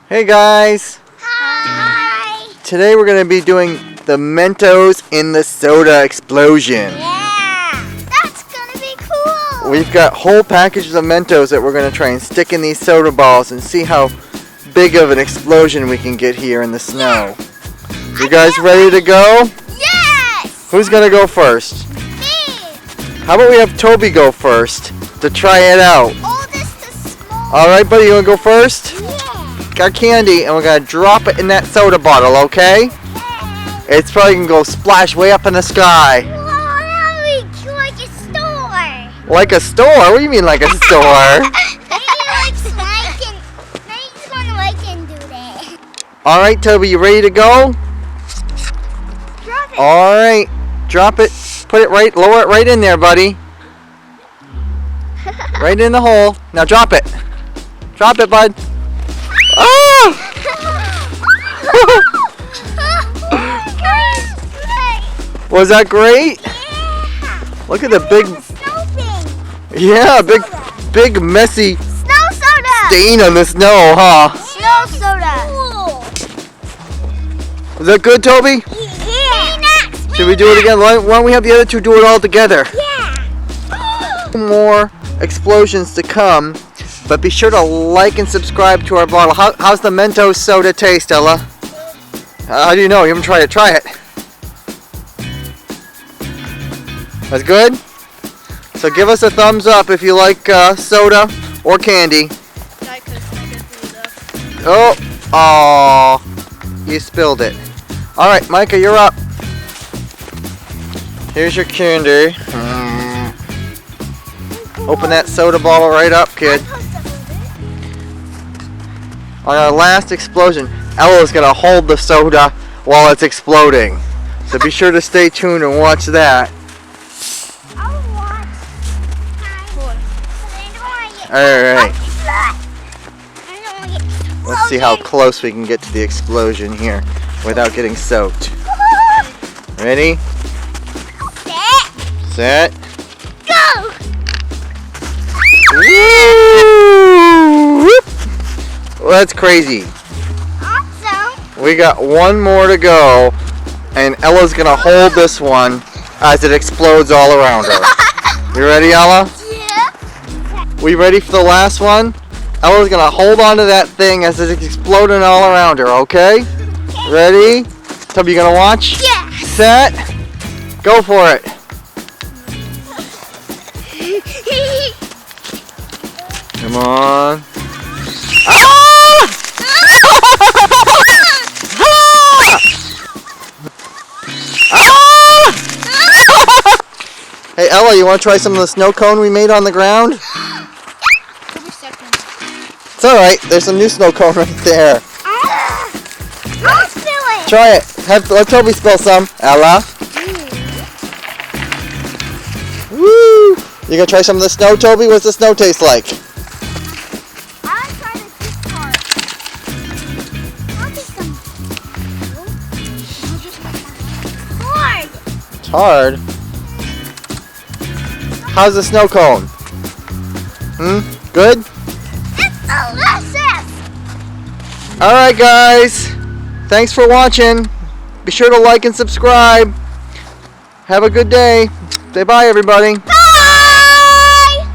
Hey guys! Hi! Today we're going to be doing the Mentos in the soda explosion. Yeah! That's gonna be cool! We've got whole packages of Mentos that we're going to try and stick in these soda balls and see how big of an explosion we can get here in the snow. Yeah. You guys ready to go? Yes! Who's going to go first? Me! How about we have Toby go first to try it out? Oldest to small. Alright buddy, you want to go first? Yeah! Got candy and we're going to drop it in that soda bottle, okay? Okay! It's probably going to go splash way up in the sky. Wow, that would be like a store! Like a store? What do you mean like a store? Maybe one can do that. Alright Toby, you ready to go? Drop it! Alright, drop it, put it right, lower it right in there buddy. Right in the hole. Now drop it. Drop it bud. Ah! Was that great? Yeah! Look at the big, Snow thing! yeah, big messy Snow soda! stain on the snow, huh? Snow soda! Was that good, Toby? Yeah! Should we do it again? Why don't we have the other two do it all together? Yeah! More explosions to come, but be sure to like and subscribe to our bottle. How's the Mentos soda taste, Ella? How do you know? You haven't tried it. Try it. That's good? So give us a thumbs up if you like soda or candy. Oh, you spilled it. Alright, Micah, you're up. Here's your candy. Open that soda bottle right up, kid. On our last explosion, Ella's going to hold the soda while it's exploding. So be sure to stay tuned and watch that. Alright. Let's see how close we can get to the explosion here without getting soaked. Ready? Set. Go! Woo! Well, that's crazy. Awesome! We got one more to go, and Ella's gonna hold this one as it explodes all around her. You ready, Ella? Yeah! We ready for the last one? Ella's gonna hold on to that thing as it's exploding all around her, okay? Ready? Toby, you gonna watch? Yeah! Set. Go for it. Come on. Ah! Ah! Hey Ella, you want to try some of the snow cone we made on the ground? It's alright, there's some new snow cone right there. I'll spill it! Try it. Let Toby spill some. Ella. Woo! You gonna try some of the snow, Toby? What's the snow taste like? I'll try this part. I'll take some. Hard! It's hard. How's the snow cone? Good? It's delicious! Alright guys. Thanks for watching. Be sure to like and subscribe. Have a good day. Say bye everybody. Bye!